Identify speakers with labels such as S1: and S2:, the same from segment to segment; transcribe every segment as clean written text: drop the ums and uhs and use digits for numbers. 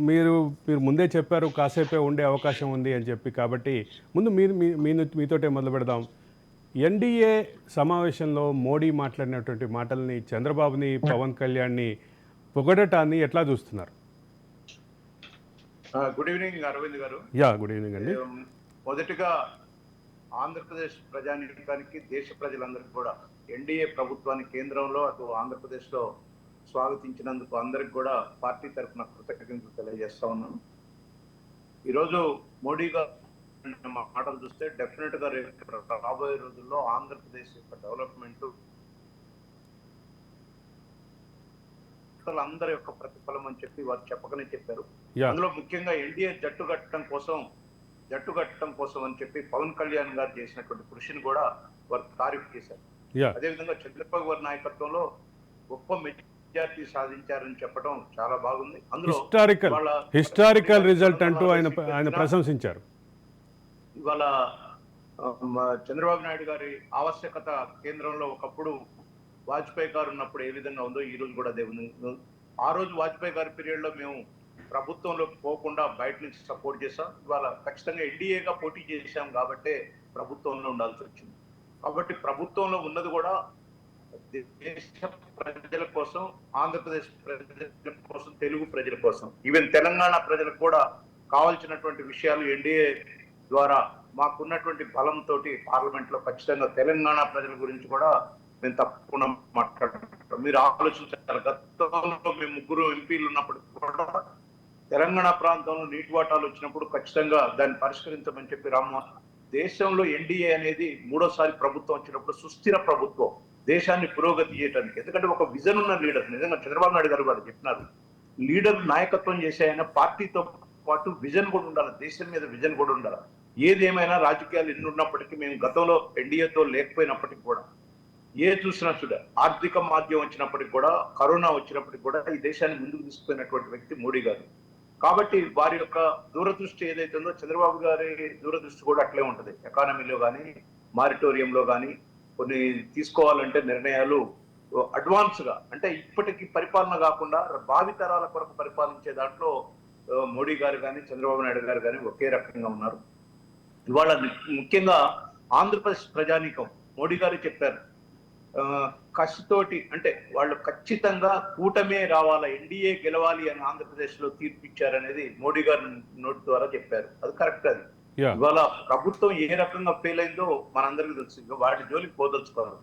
S1: మీరు మీరు ముందే చెప్పారు కాసేపే ఉండే అవకాశం ఉంది అని చెప్పి, కాబట్టి ముందు మీతోటే మొదలు పెడదాం. ఎన్డీఏ సమావేశంలో మోడీ మాట్లాడినటువంటి మాటల్ని, చంద్రబాబుని, పవన్ కళ్యాణ్ని పొగడటాన్ని ఎట్లా చూస్తున్నారు?
S2: గుడ్ ఈవినింగ్ అరవింద్ గారు.
S1: గుడ్ ఈవినింగ్ అండి.
S2: మొదటిగా ఆంధ్రప్రదేశ్ ప్రజానీకానికి, దేశ ప్రజలందరికీ కూడా ఎన్డీఏ ప్రభుత్వాన్ని కేంద్రంలో అటు ఆంధ్రప్రదేశ్లో స్వాగతించినందుకు అందరికి కూడా పార్టీ తరఫున కృతజ్ఞతలు తెలియజేస్తా ఉన్నాను. ఈరోజు మోడీ గారు మాటలు చూస్తే డెఫినెట్ గా రాబోయే రోజుల్లో ఆంధ్రప్రదేశ్ యొక్క డెవలప్మెంట్ అందరి యొక్క ప్రతిఫలం అని చెప్పి వారు చెప్పకనే చెప్పారు. అందులో ముఖ్యంగా ఎన్డీఏ జట్టు కట్టడం కోసం అని చెప్పి పవన్ కళ్యాణ్ గారు చేసినటువంటి కృషిని కూడా వారు తారీఫ్ చేశారు. అదేవిధంగా చంద్రబాబు గారి నాయకత్వంలో గొప్ప మెజారిటీ సాధించారని చెప్పడం చాలా బాగుంది. అందులో
S1: హిస్టారికల్ రిజల్ట్ అంటూ ఆయన ప్రశంసించారు.
S2: ఇవాళ చంద్రబాబు నాయుడు గారి ఆవశ్యకత కేంద్రంలో ఒకప్పుడు వాజ్పేయి గారు ఉన్నప్పుడు ఏ విధంగా ఉందో ఈ రోజు కూడా అదే ఉంది. ఆ రోజు వాజ్పేయి గారి పీరియడ్ లో మేము ప్రభుత్వంలోకి పోకుండా బయట నుంచి సపోర్ట్ చేశాం. ఇవాళ ఖచ్చితంగా ఎన్డీఏగా పోటీ చేశాం కాబట్టి ప్రభుత్వంలో ఉండాల్సి వచ్చింది. కాబట్టి ప్రభుత్వంలో ఉన్నది కూడా దేశ ప్రజల కోసం, ఆంధ్రప్రదేశ్ ప్రజల కోసం, తెలుగు ప్రజల కోసం, ఈవెన్ తెలంగాణ ప్రజలకు కూడా కావాల్సినటువంటి విషయాలు ఎన్డీఏ ద్వారా మాకున్నటువంటి బలంతో పార్లమెంట్ లో ఖచ్చితంగా తెలంగాణ ప్రజల గురించి కూడా మేము తప్పకుండా మాట్లాడుకుంటాం. మీరు ఆలోచించారు, గతంలో మేము ముగ్గురు ఎంపీలు ఉన్నప్పుడు కూడా తెలంగాణ ప్రాంతంలో నీటి వాటాలు వచ్చినప్పుడు ఖచ్చితంగా దాన్ని పరిష్కరించమని చెప్పి దేశంలో ఎన్డీఏ అనేది మూడోసారి ప్రభుత్వం వచ్చినప్పుడు సుస్థిర ప్రభుత్వం, దేశాన్ని పురోగతి చేయడానికి. ఎందుకంటే ఒక విజన్ ఉన్న లీడర్, నిజంగా చంద్రబాబు నాయుడు గారు వారు చెప్పినారు, లీడర్ నాయకత్వం చేసే ఆయన పార్టీతో పాటు విజన్ కూడా ఉండాలి, దేశం మీద విజన్ కూడా ఉండాలి. ఏదేమైనా రాజకీయాలు ఎన్ని ఉన్నప్పటికీ, మేము గతంలో ఎన్డీఏతో లేకపోయినప్పటికీ కూడా, ఏ చూసినా చూడ, ఆర్థిక మాధ్యం వచ్చినప్పటికి కూడా, కరోనా వచ్చినప్పటికి కూడా ఈ దేశాన్ని ముందుకు తీసుకుపోయినటువంటి వ్యక్తి మోడీ గారు. కాబట్టి వారి యొక్క దూరదృష్టి ఏదైతే ఉందో, చంద్రబాబు గారి దూరదృష్టి కూడా అట్లే ఉంటది. ఎకానమీలో కానీ, మారిటోరియంలో కానీ కొన్ని తీసుకోవాలంటే నిర్ణయాలు అడ్వాన్స్ గా, అంటే ఇప్పటికీ పరిపాలన కాకుండా భావితరాల కొరకు పరిపాలించే దాంట్లో మోడీ గారు కానీ, చంద్రబాబు నాయుడు గారు కానీ ఒకే రకంగా ఉన్నారు. ఇవాళ ముఖ్యంగా ఆంధ్రప్రదేశ్ ప్రజానీకం మోడీ గారు చెప్పారు, కసితోటి, అంటే వాళ్ళు ఖచ్చితంగా కూటమే రావాలా, ఎన్డీఏ గెలవాలి అని ఆంధ్రప్రదేశ్ లో తీర్పు ఇచ్చారనేది మోడీ గారు నోటి ద్వారా చెప్పారు. అది కరెక్ట్. అది ఇవాళ ప్రభుత్వం ఏ రకంగా ఫెయిల్ అయిందో మనందరికీ తెలుసు. వాటి జోలికి పోదలుచుకోవాలి.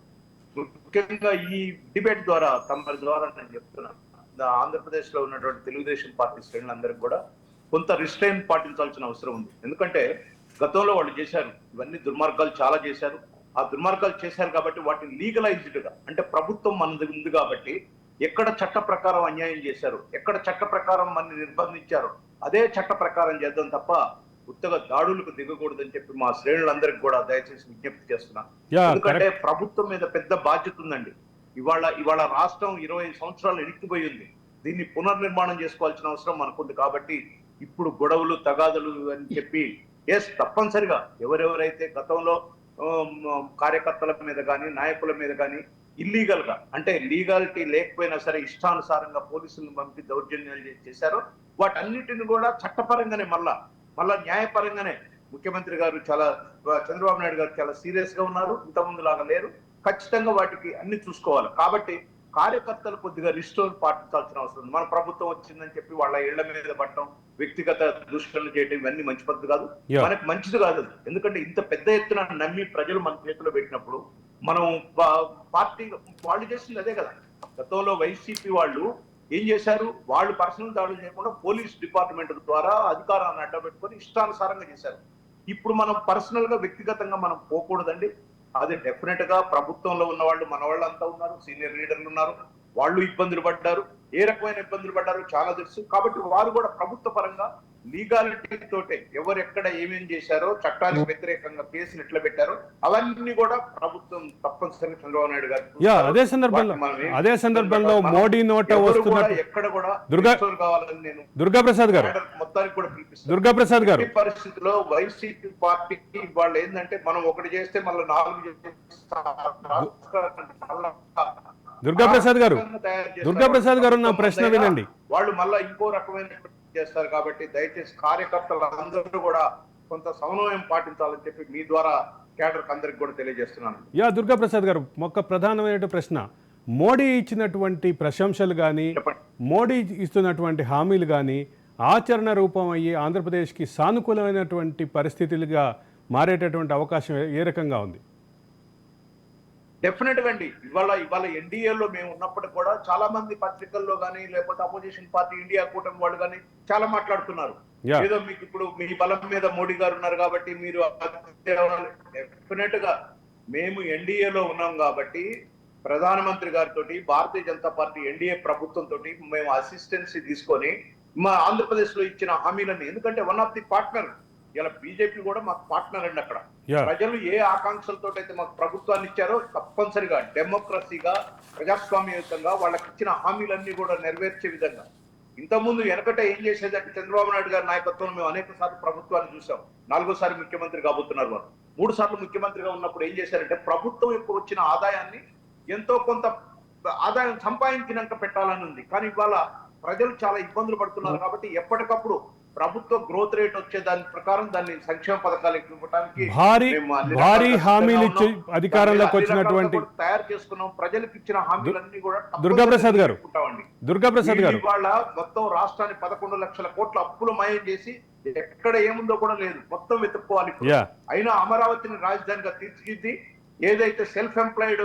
S2: ముఖ్యంగా ఈ డిబేట్ ద్వారా, తమ ద్వారా నేను చెప్తున్నాను, ఆంధ్రప్రదేశ్ లో ఉన్నటువంటి తెలుగుదేశం పార్టీ శ్రేణులందరికీ కూడా కొంత రిస్ట్రైన్ పాటించాల్సిన అవసరం ఉంది. ఎందుకంటే గతంలో వాళ్ళు చేశారు, ఇవన్నీ దుర్మార్గాలు చాలా చేశారు. ఆ దుర్మార్గాలు చేశారు కాబట్టి వాటిని లీగలైజ్డ్ గా, అంటే ప్రభుత్వం మనది ఉంది కాబట్టి ఎక్కడ చట్ట ప్రకారం అన్యాయం చేశారు, ఎక్కడ చట్ట ప్రకారం మన నిర్బంధించారో అదే చట్ట ప్రకారం చేద్దాం తప్ప ఉత్తగా దాడులకు దిగకూడదని చెప్పి మా శ్రేణులందరికీ కూడా దయచేసి విజ్ఞప్తి చేస్తున్నాను. ఎందుకంటే ప్రభుత్వం మీద పెద్ద బాధ్యత ఉందండి. ఇవాళ రాష్ట్రం 20 సంవత్సరాలు ఎనిక్కిపోయింది. దీన్ని పునర్నిర్మాణం చేసుకోవాల్సిన అవసరం మనకుంది. కాబట్టి ఇప్పుడు గొడవలు, తగాదులు అని చెప్పి తప్పనిసరిగా ఎవరెవరైతే గతంలో కార్యకర్తల మీద కానీ, నాయకుల మీద కానీ ఇల్లీగల్ గా, అంటే లీగాలిటీ లేకపోయినా సరే ఇష్టానుసారంగా పోలీసులను పంపి దౌర్జన్యాలు చేశారో వాటన్నిటిని కూడా చట్టపరంగానే మళ్ళా న్యాయపరంగానే ముఖ్యమంత్రి గారు చంద్రబాబు నాయుడు గారు చాలా సీరియస్ గా ఉన్నారు. ఇంతకుముందు లాగా లేరు. ఖచ్చితంగా వాటికి అన్ని చూసుకోవాలి. కాబట్టి కార్యకర్తలు కొద్దిగా రిస్టోర్ పాటించాల్సిన అవసరం ఉంది. మన ప్రభుత్వం వచ్చిందని చెప్పి వాళ్ళ ఇళ్ల మీద పట్టడం, వ్యక్తిగత దూషణలు చేయడం ఇవన్నీ మంచి పద్ధతి కాదు, మనకు మంచిది కాదు. ఎందుకంటే ఇంత పెద్ద ఎత్తున నమ్మి ప్రజలు మన చేతిలో పెట్టినప్పుడు మనం పార్టీ వాళ్ళు చేసింది అదే కదా. గతంలో వైసీపీ వాళ్ళు ఏం చేశారు, వాళ్ళు పర్సనల్ దాడులు చేయకుండా పోలీస్ డిపార్ట్మెంట్ ద్వారా అధికారాన్ని అడ్డబెట్టుకొని ఇష్టానుసారంగా చేశారు. ఇప్పుడు మనం పర్సనల్ గా, వ్యక్తిగతంగా మనం పోకూడదండి. అది డెఫినెట్ గా ప్రభుత్వంలో ఉన్న వాళ్ళు, మన వాళ్ళు అంతా ఉన్నారు, సీనియర్ లీడర్లు ఉన్నారు, వాళ్ళు ఇబ్బందులు పడ్డారు. ఏ రకమైన ఇబ్బందులు పడ్డారో చాలా తెలుసు. కాబట్టి వారు కూడా ప్రభుత్వ పరంగా లీగాలిటీ తోటే ఎవరు ఎక్కడ ఏమేం చేశారో, చట్టానికి వ్యతిరేకంగా కేసులు ఎట్లా పెట్టారో అవన్నీ కూడా ప్రభుత్వం తప్పనిసరిగా చంద్రబాబు నాయుడు గారు
S1: అదే సందర్భంలో మోడీ నోట వస్తున్న
S2: ఎక్కడ కూడా కావాలని నేను
S1: దుర్గాప్రసాద్ గారు
S2: మొత్తానికి కూడా పిలిపిస్తాను.
S1: దుర్గాప్రసాద్ గారు,
S2: ఈ పరిస్థితిలో వైసీపీ పార్టీకి వాళ్ళు ఏంటంటే మనం ఒకటి చేస్తే మళ్ళీ 4
S1: దుర్గాప్రసాద్ గారు నా ప్రశ్న వినండి.
S2: వాళ్ళు మళ్ళీ ఇంకో రకమైన చేస్తారు కాబట్టి దయచేసి కార్యకర్తలు అందరూ కూడా కొంత సమన్వయం పాటించాలని చెప్పి మీ ద్వారా కేడర్ అందరికి కూడా తెలియజేస్తున్నాను.
S1: యా దుర్గాప్రసాద్ గారు, ఒక ప్రధానమైన ప్రశ్న, మోడీ ఇచ్చినటువంటి ప్రశంసలు కానీ,
S2: చెప్పండి.
S1: మోడీ ఇస్తున్నటువంటి హామీలు కానీ ఆచరణ రూపం అయ్యి ఆంధ్రప్రదేశ్కి సానుకూలమైనటువంటి పరిస్థితులుగా మారేటటువంటి అవకాశం ఏ రకంగా ఉంది?
S2: డెఫినెట్ గా అండి. ఇవాళ ఎన్డీఏలో మేము ఉన్నప్పటికీ కూడా చాలా మంది పత్రికల్లో కానీ లేకపోతే అపోజిషన్ పార్టీ ఇండియా కూటమి వాళ్ళు కానీ చాలా మాట్లాడుతున్నారు.
S1: Yeah.
S2: ఏదో మీకు ఇప్పుడు మీ బలం మీద మోడీ గారు ఉన్నారు కాబట్టి మీరు డెఫినెట్ గా మేము ఎన్డీఏలో ఉన్నాం కాబట్టి ప్రధానమంత్రి గారితో భారతీయ జనతా పార్టీ ఎన్డీఏ ప్రభుత్వంతో మేము అసిస్టెన్సీ తీసుకొని మా ఆంధ్రప్రదేశ్ లో ఇచ్చిన హామీలని, ఎందుకంటే వన్ ఆఫ్ ది పార్ట్నర్, ఇలా బీజేపీ కూడా మాకు పార్ట్నర్ అండి. అక్కడ
S1: Yeah.
S2: ప్రజలు ఏ ఆకాంక్షలతో అయితే మాకు ప్రభుత్వాన్ని ఇచ్చారో తప్పనిసరిగా డెమోక్రసీగా ప్రజాస్వామ్యయుతంగా వాళ్ళకి ఇచ్చిన హామీలన్నీ కూడా నెరవేర్చే విధంగా. ఇంతకుముందు వెనకట ఏం చేసేదంటే చంద్రబాబు నాయుడు గారి నాయకత్వంలో మేము అనేక సార్లు ప్రభుత్వాన్ని చూసాం. 4వ సారి ముఖ్యమంత్రి కాబోతున్నారు వారు. 3 సార్లు ముఖ్యమంత్రిగా ఉన్నప్పుడు ఏం చేశారంటే ప్రభుత్వం యొక్క వచ్చిన ఆదాయాన్ని ఎంతో కొంత ఆదాయం సంపాదించినాక పెట్టాలని ఉంది. కానీ ఇవాళ ప్రజలు చాలా ఇబ్బందులు పడుతున్నారు కాబట్టి ఎప్పటికప్పుడు ప్రభుత్వ గ్రోత్ రేట్ వచ్చే దాని ప్రకారం దాన్ని సంక్షేమ పథకాలు ఇవ్వడానికి
S1: భారీ హామీలు ఇచ్చి అధికారంలోకి వచ్చినటువంటి
S2: తయారు చేసుకున్నాం. ప్రజలకు ఇచ్చిన హామీలన్నీ కూడా
S1: దుర్గాప్రసాద్ గారు,
S2: ఇవాళ మొత్తం రాష్ట్రాన్ని 11 లక్షల కోట్ల అప్పులు మాయం చేసి ఎక్కడ ఏముందో కూడా లేదు, మొత్తం వెతుక్కోవాలి. అయినా అమరావతిని రాజధానిగా తీర్చిదిద్ది ఏదైతే సెల్ఫ్ ఎంప్లాయిడ్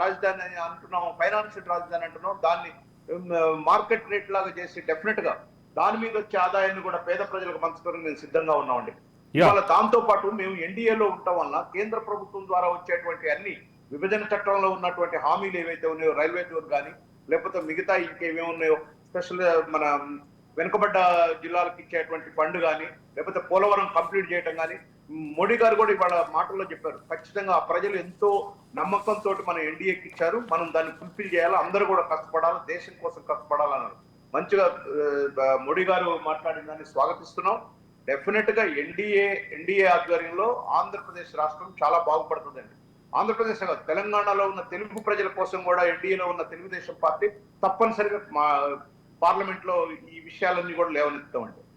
S2: రాజధాని అంటున్నాం, ఫైనాన్షియల్ రాజధాని అంటున్నాం, దాన్ని మార్కెట్ రేట్ లాగా చేసి డెఫినెట్ గా దాని మీద వచ్చే ఆదాయాన్ని కూడా పేద ప్రజలకు పంచుకోవడానికి మేము సిద్ధంగా ఉన్నామండి. ఇవాళ దాంతో పాటు మేము ఎన్డీఏలో ఉండటం వల్ల కేంద్ర ప్రభుత్వం ద్వారా వచ్చేటువంటి అన్ని విభజన చట్టంలో ఉన్నటువంటి హామీలు ఏవైతే ఉన్నాయో, రైల్వే జోన్ కానీ లేకపోతే మిగతా ఇంకేమేమి ఉన్నాయో, స్పెషల్ మన వెనుకబడ్డ జిల్లాలకు ఇచ్చేటువంటి ఫండ్ కానీ లేకపోతే పోలవరం కంప్లీట్ చేయడం కానీ, మోడీ గారు కూడా ఇవాళ మాటల్లో చెప్పారు. ఖచ్చితంగా ఆ ప్రజలు ఎంతో నమ్మకంతో మన ఎన్డీఏకి ఇచ్చారు, మనం దాన్ని ఫుల్ఫిల్ చేయాలి, అందరూ కూడా కష్టపడాలి, దేశం కోసం కష్టపడాలన్నారు. మంచిగా మోడీ గారు మాట్లాడిన దాన్ని స్వాగతిస్తున్నాం. డెఫినెట్ గా ఎన్డీఏ ఆధ్వర్యంలో ఆంధ్రప్రదేశ్ రాష్ట్రం చాలా బాగుపడుతుందండి. ఆంధ్రప్రదేశ్ కాదు, తెలంగాణలో ఉన్న తెలుగు ప్రజల కోసం కూడా ఎన్డీఏలో ఉన్న తెలుగుదేశం పార్టీ తప్పనిసరిగా పార్లమెంట్ లో ఈ విషయాలన్నీ కూడా లేవనెత్తామండి.